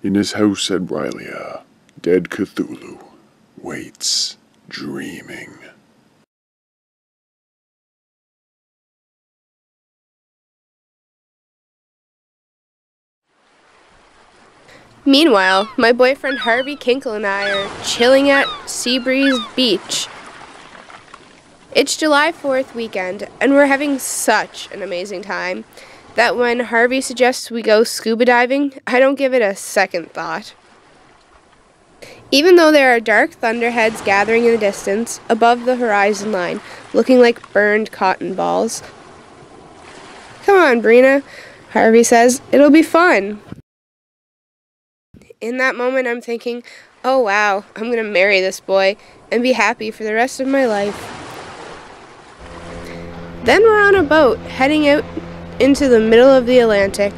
In his house at Rylea, dead Cthulhu waits, dreaming. Meanwhile, my boyfriend Harvey Kinkle and I are chilling at Seabreeze Beach. It's July 4th weekend, and we're having such an amazing time that when Harvey suggests we go scuba diving, I don't give it a second thought. Even though there are dark thunderheads gathering in the distance, above the horizon line, looking like burned cotton balls. "Come on, Brina," Harvey says, "it'll be fun." In that moment, I'm thinking, oh wow, I'm going to marry this boy and be happy for the rest of my life. Then we're on a boat, heading out into the middle of the Atlantic,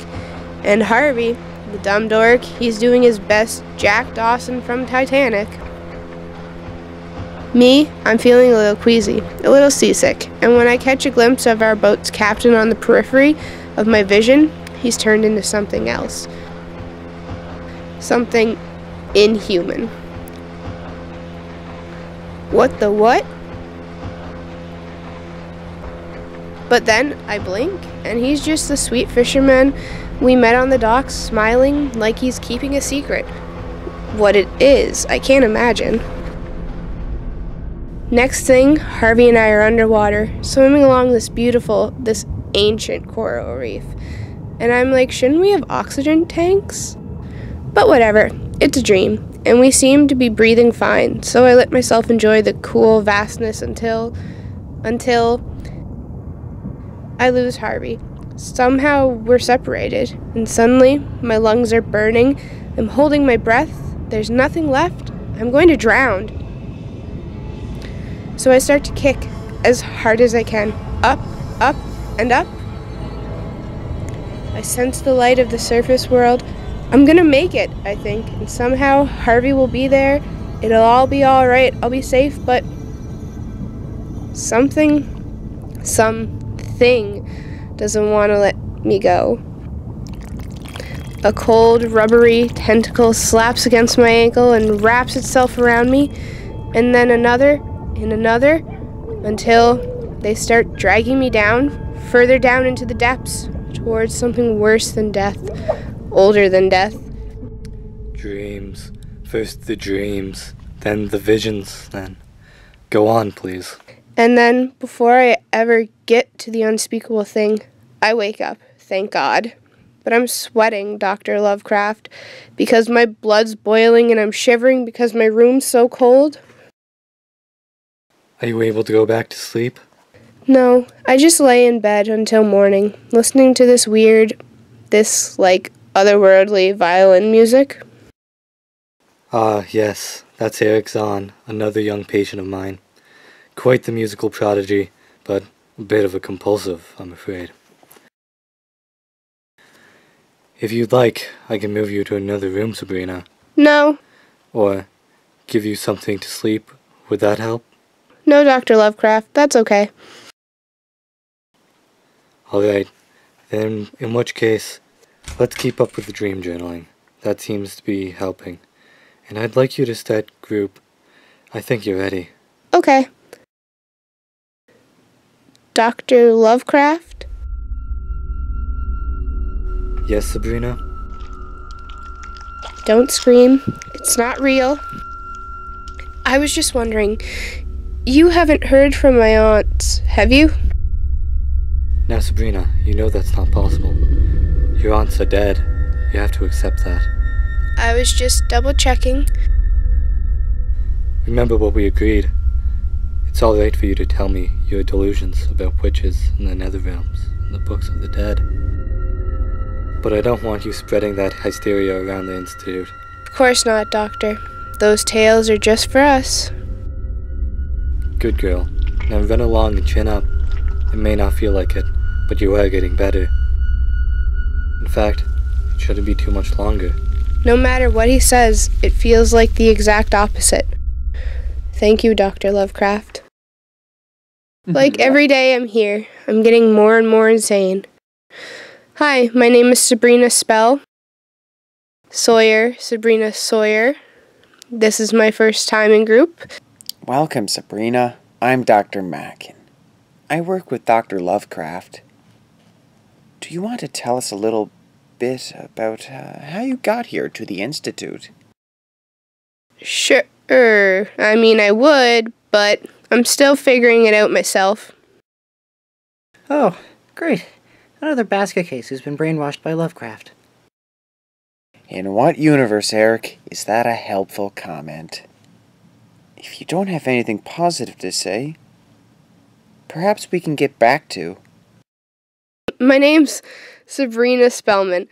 and Harvey, the dumb dork, he's doing his best Jack Dawson from Titanic. Me, I'm feeling a little queasy, a little seasick, and when I catch a glimpse of our boat's captain on the periphery of my vision, he's turned into something else. Something inhuman. What the what? But then I blink, and he's just the sweet fisherman we met on the docks, smiling like he's keeping a secret. What it is, I can't imagine. Next thing, Harvey and I are underwater, swimming along this ancient coral reef. And I'm like, shouldn't we have oxygen tanks? But whatever, it's a dream, and we seem to be breathing fine, so I let myself enjoy the cool vastness until I lose Harvey. Somehow we're separated, and suddenly my lungs are burning, I'm holding my breath, there's nothing left, I'm going to drown. So I start to kick as hard as I can, up, up, and up. I sense the light of the surface world. I'm gonna make it, I think, and somehow Harvey will be there, it'll all be alright, I'll be safe, but something doesn't want to let me go. A cold, rubbery tentacle slaps against my ankle and wraps itself around me, and then another, and another, until they start dragging me down, further down into the depths, towards something worse than death. Older than death. Dreams. First the dreams, then the visions, then. Go on, please. And then, before I ever get to the unspeakable thing, I wake up, thank God. But I'm sweating, Dr. Lovecraft, because my blood's boiling and I'm shivering because my room's so cold. Are you able to go back to sleep? No, I just lay in bed until morning, listening to this otherworldly violin music. Ah, yes, that's Eric Zahn, another young patient of mine. Quite the musical prodigy, but a bit of a compulsive, I'm afraid. If you'd like, I can move you to another room, Sabrina. No. Or give you something to sleep. Would that help? No, Dr. Lovecraft, that's okay. Alright, then in which case, let's keep up with the dream journaling. That seems to be helping. And I'd like you to start group. I think you're ready. Okay. Dr. Lovecraft? Yes, Sabrina? Don't scream. It's not real. I was just wondering, you haven't heard from my aunts, have you? Now, Sabrina, you know that's not possible. Your aunts are dead. You have to accept that. I was just double-checking. Remember what we agreed. It's all right for you to tell me your delusions about witches in the Neather-Realms and the books of the dead. But I don't want you spreading that hysteria around the Institute. Of course not, Doctor. Those tales are just for us. Good girl. Now run along and chin up. It may not feel like it, but you are getting better. In fact, it shouldn't be too much longer. No matter what he says, it feels like the exact opposite. Thank you, Dr. Lovecraft. Like every day I'm here, I'm getting more and more insane. Hi, my name is Sabrina Sawyer, Sabrina Sawyer. This is my first time in group. Welcome, Sabrina. I'm Dr. Mackin. I work with Dr. Lovecraft. Do you want to tell us a little bit about how you got here to the Institute? Sure. I would, but I'm still figuring it out myself. Oh, great. Another basket case who's been brainwashed by Lovecraft. In what universe, Eric, is that a helpful comment? If you don't have anything positive to say, perhaps we can get back to... My name's Sabrina Spellman,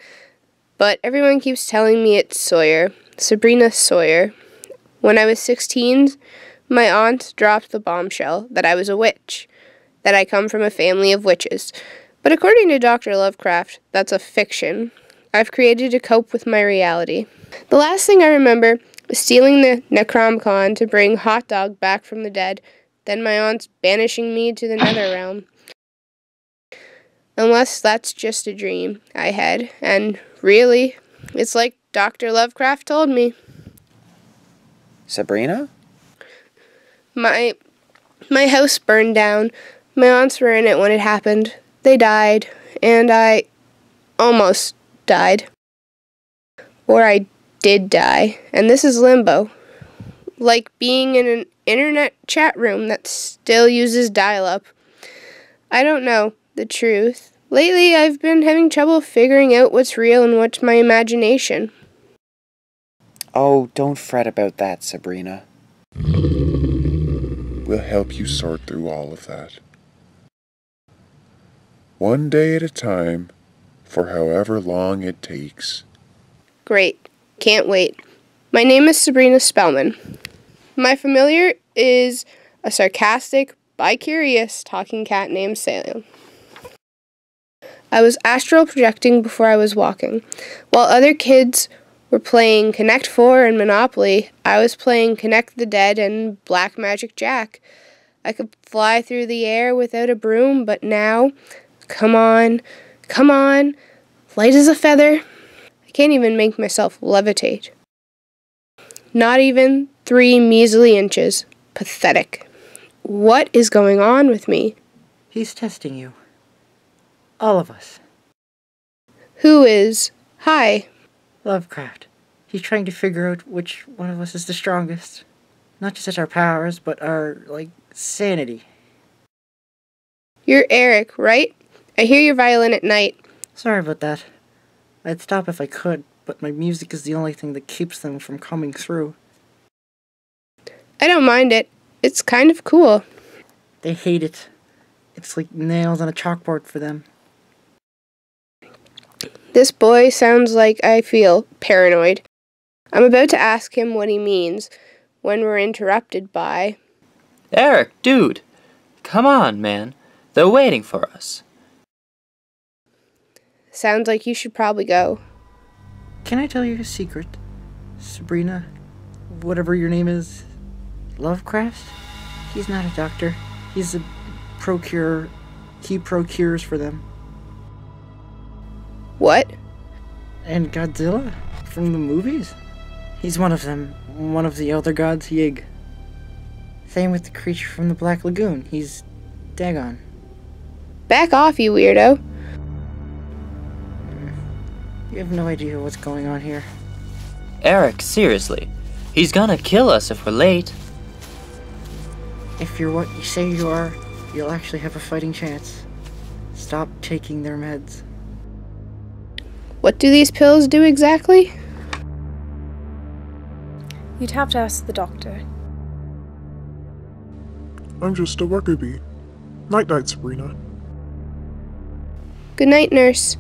but everyone keeps telling me it's Sawyer. Sabrina Sawyer. When I was 16, my aunt dropped the bombshell that I was a witch, that I come from a family of witches. But according to Dr. Lovecraft, that's a fiction I've created to cope with my reality. The last thing I remember was stealing the Necronomicon to bring Hot Dog back from the dead, then my aunt's banishing me to the Neather-Realm. Unless that's just a dream I had, and really, it's like Dr. Lovecraft told me. Sabrina? My house burned down. My aunts were in it when it happened. They died, and I almost died. Or I did die, and this is limbo. Like being in an internet chat room that still uses dial-up. I don't know the truth. Lately, I've been having trouble figuring out what's real and what's my imagination. Oh, don't fret about that, Sabrina. We'll help you sort through all of that. One day at a time, for however long it takes. Great. Can't wait. My name is Sabrina Spellman. My familiar is a sarcastic, bi-curious talking cat named Salem. I was astral projecting before I was walking. While other kids were playing Connect 4 and Monopoly, I was playing Connect the Dead and Black Magic Jack. I could fly through the air without a broom, but now, come on, light as a feather. I can't even make myself levitate. Not even 3 measly inches. Pathetic. What is going on with me? He's testing you. All of us. Who is? Hi. Lovecraft. He's trying to figure out which one of us is the strongest. Not just our powers, but our, sanity. You're Eric, right? I hear your violin at night. Sorry about that. I'd stop if I could, but my music is the only thing that keeps them from coming through. I don't mind it. It's kind of cool. They hate it. It's like nails on a chalkboard for them. This boy sounds like I feel paranoid. I'm about to ask him what he means when we're interrupted by... Eric, dude! Come on, man. They're waiting for us. Sounds like you should probably go. Can I tell you a secret? Sabrina, whatever your name is, Lovecraft? He's not a doctor. He's a procurer. He procures for them. What? And Godzilla? From the movies? He's one of them. One of the elder gods, Yig. Same with the creature from the Black Lagoon. He's Dagon. Back off, you weirdo. You have no idea what's going on here. Eric, seriously. He's gonna kill us if we're late. If you're what you say you are, you'll actually have a fighting chance. Stop taking their meds. What do these pills do exactly? You'd have to ask the doctor. I'm just a worker bee. Night-night, Sabrina. Good night, nurse.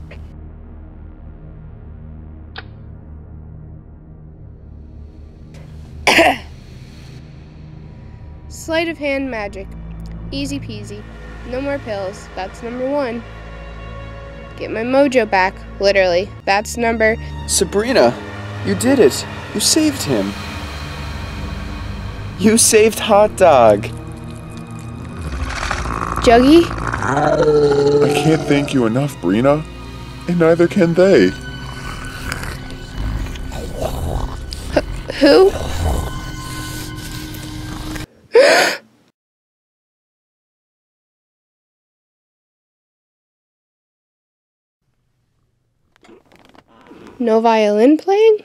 Sleight of hand magic. Easy peasy. No more pills. That's number 1. Get my mojo back. Literally. That's number... Sabrina, you did it. You saved him. You saved Hot Dog. Juggy? I can't thank you enough, Brina. And neither can they. Who? No violin playing?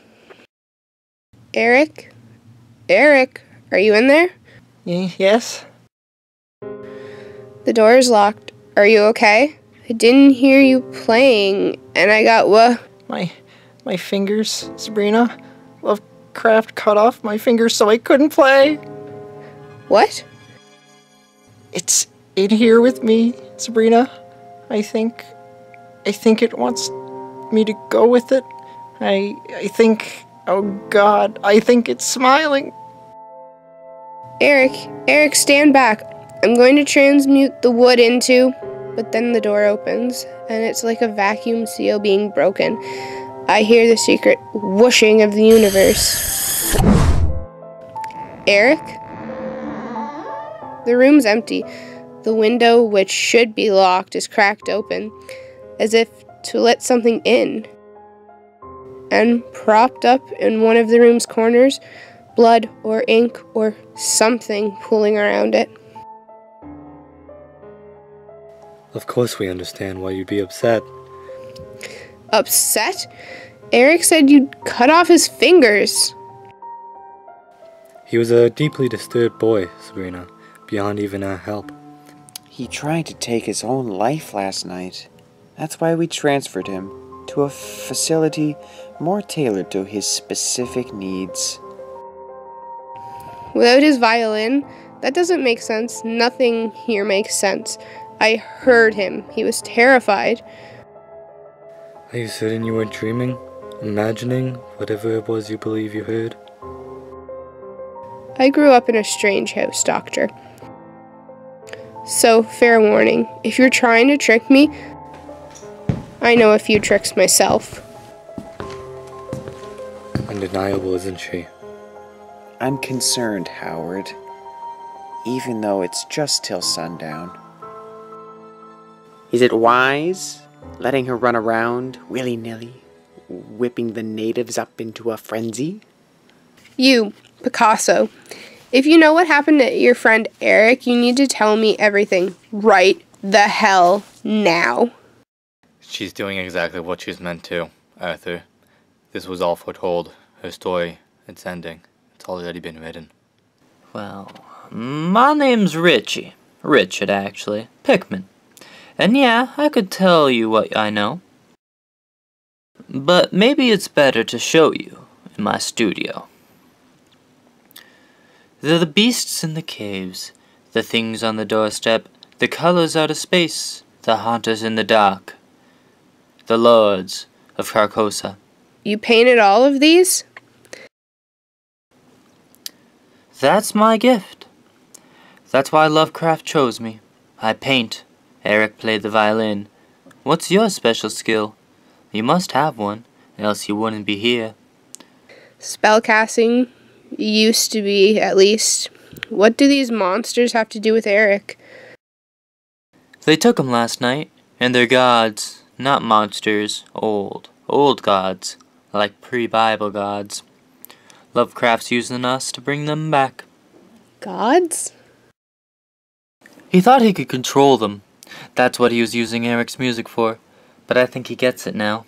Eric? Eric, are you in there? Yes? The door is locked. Are you okay? I didn't hear you playing, and I got My fingers, Sabrina. Lovecraft cut off my fingers so I couldn't play. What? It's in here with me, Sabrina. I think it wants me to go with it. I think, oh God, I think it's smiling. Eric, stand back. I'm going to transmute the wood into... But then the door opens, and it's like a vacuum seal being broken. I hear the secret whooshing of the universe. Eric? The room's empty. The window, which should be locked, is cracked open, as if to let something in. And propped up in one of the room's corners, blood or ink or something pooling around it. Of course we understand why you'd be upset. Upset? Eric said you'd cut off his fingers. He was a deeply disturbed boy, Sabrina, beyond even our help. He tried to take his own life last night. That's why we transferred him to a facility more tailored to his specific needs. Without his violin, that doesn't make sense. Nothing here makes sense. I heard him. He was terrified. Are you certain you weren't dreaming? Imagining whatever it was you believe you heard? I grew up in a strange house, Doctor. So, fair warning, if you're trying to trick me, I know a few tricks myself. Undeniable, isn't she? I'm concerned, Howard. Even though it's just till sundown. Is it wise, letting her run around willy-nilly, whipping the natives up into a frenzy? You, Picasso, if you know what happened to your friend Eric, you need to tell me everything right the hell now. She's doing exactly what she's meant to, Arthur. This was all foretold. Her story, its ending. It's already been written. Well, my name's Richie. Richard, actually. Pickman. And yeah, I could tell you what I know. But maybe it's better to show you in my studio. They're the beasts in the caves, the things on the doorstep, the colors out of space, the haunters in the dark, the lords of Carcosa. You painted all of these? That's my gift. That's why Lovecraft chose me. I paint. Eric played the violin. What's your special skill? You must have one, else you wouldn't be here. Spellcasting used to be, at least. What do these monsters have to do with Eric? They took him last night, and they're gods, not monsters, old gods, like pre-Bible gods. Lovecraft's using us to bring them back. Gods? He thought he could control them. That's what he was using Eric's music for, but I think he gets it now.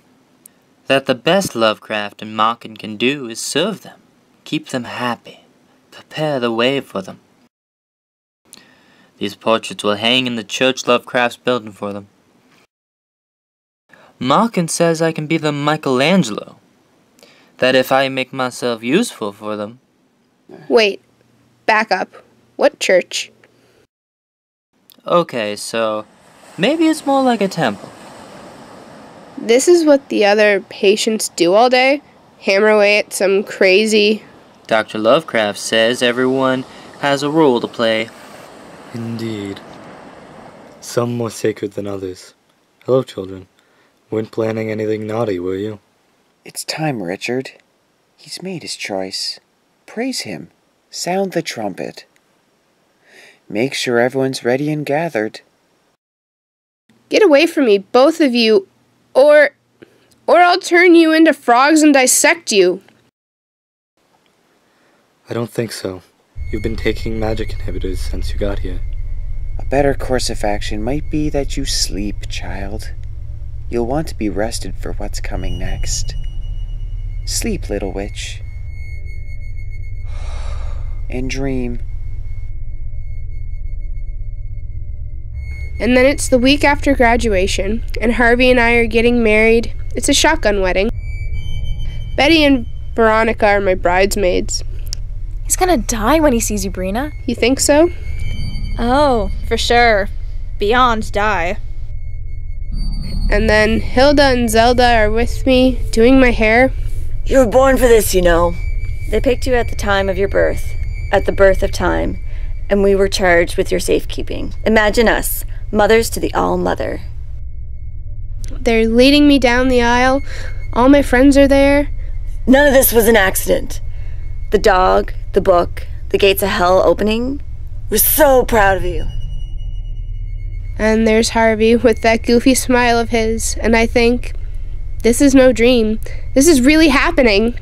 That the best Lovecraft and Machen can do is serve them, keep them happy, prepare the way for them. These portraits will hang in the church Lovecraft's building for them. Machen says I can be the Michelangelo, that if I make myself useful for them. Wait, back up. What church? Okay, so maybe it's more like a temple. This is what the other patients do all day? Hammer away at some crazy... Dr. Lovecraft says everyone has a role to play. Indeed. Some more sacred than others. Hello, children. Weren't planning anything naughty, were you? It's time, Richard. He's made his choice. Praise him. Sound the trumpet. Make sure everyone's ready and gathered. Get away from me, both of you, or I'll turn you into frogs and dissect you. I don't think so. You've been taking magic inhibitors since you got here. A better course of action might be that you sleep, child. You'll want to be rested for what's coming next. Sleep, little witch. And dream. And then it's the week after graduation, and Harvey and I are getting married. It's a shotgun wedding. Betty and Veronica are my bridesmaids. He's gonna die when he sees you, Brina. You think so? Oh, for sure. Beyond die. And then Hilda and Zelda are with me, doing my hair. You were born for this, you know. They picked you at the time of your birth, at the birth of time, and we were charged with your safekeeping. Imagine us, mothers to the All-Mother. They're leading me down the aisle. All my friends are there. None of this was an accident. The dog, the book, the gates of hell opening. We're so proud of you. And there's Harvey with that goofy smile of his, and I think, this is no dream. This is really happening.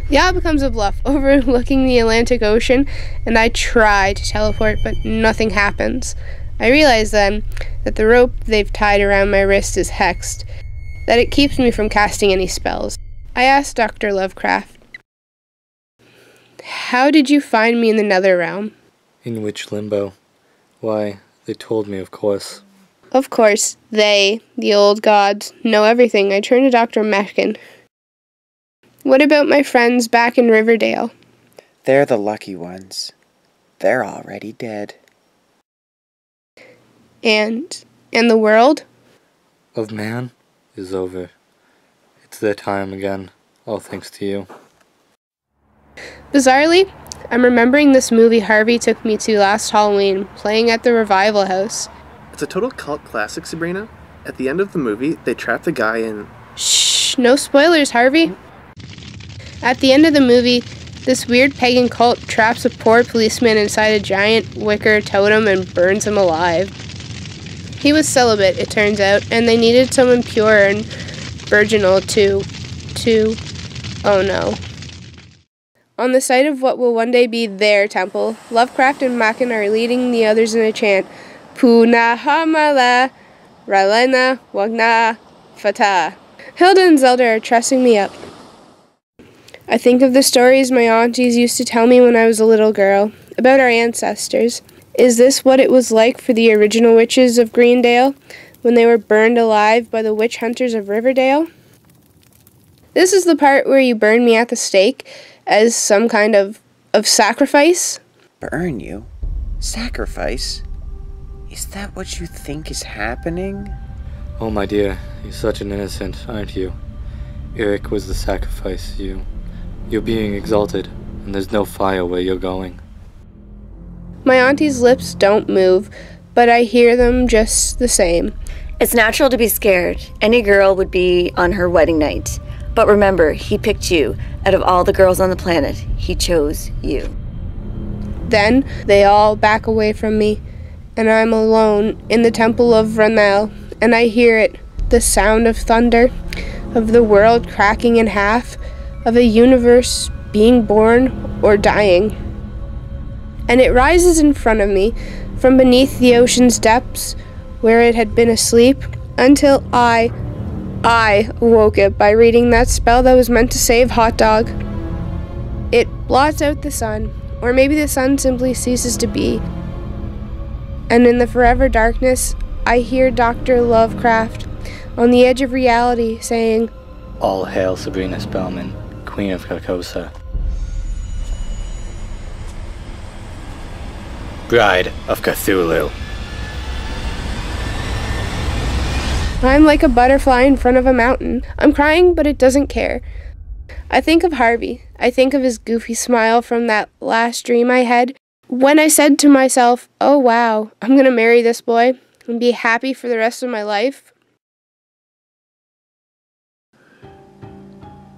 The yacht becomes a bluff overlooking the Atlantic Ocean, and I try to teleport, but nothing happens. I realize then that the rope they've tied around my wrist is hexed, that it keeps me from casting any spells. I asked Dr. Lovecraft, "How did you find me in the Nether-Realm?" In which limbo? Why, they told me, of course. Of course, they, the old gods, know everything. I turned to Dr. Mackin. What about my friends back in Riverdale? They're the lucky ones. They're already dead. And the world? Of man is over. It's their time again, all thanks to you. Bizarrely, I'm remembering this movie Harvey took me to last Halloween, playing at the Revival House. It's a total cult classic, Sabrina. At the end of the movie, they trap the guy in... Shh, no spoilers, Harvey. At the end of the movie, this weird pagan cult traps a poor policeman inside a giant wicker totem and burns him alive. He was celibate, it turns out, and they needed someone pure and virginal to... oh no. On the site of what will one day be their temple, Lovecraft and Mackin are leading the others in a chant, Puna Hamala Ralena Wagna Fata. Hilda and Zelda are trussing me up. I think of the stories my aunties used to tell me when I was a little girl, about our ancestors. Is this what it was like for the original witches of Greendale, when they were burned alive by the witch hunters of Riverdale? This is the part where you burn me at the stake as some kind of sacrifice. Burn you? Sacrifice? Is that what you think is happening? Oh, my dear, you're such an innocent, aren't you? Eric was the sacrifice. You're being exalted, and there's no fire where you're going. My auntie's lips don't move, but I hear them just the same. It's natural to be scared. Any girl would be on her wedding night. But remember, he picked you. Out of all the girls on the planet, he chose you. Then they all back away from me, and I'm alone in the Temple of Ranel, and I hear it, the sound of thunder, of the world cracking in half, of a universe being born or dying. And it rises in front of me, from beneath the ocean's depths, where it had been asleep, until I woke it by reading that spell that was meant to save Hot Dog. It blots out the sun, or maybe the sun simply ceases to be. And in the forever darkness, I hear Dr. Lovecraft, on the edge of reality, saying, All hail Sabrina Spellman, Queen of Carcosa. Bride of Cthulhu. I'm like a butterfly in front of a mountain. I'm crying, but it doesn't care. I think of Harvey. I think of his goofy smile from that last dream I had, when I said to myself, oh wow, I'm gonna marry this boy and be happy for the rest of my life.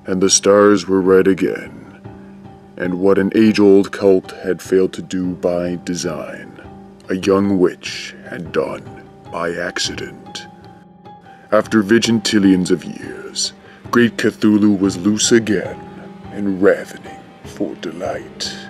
And the stars were red again. And what an age-old cult had failed to do by design, a young witch had done by accident. After vigintillions of years, great Cthulhu was loose again, and ravening for delight.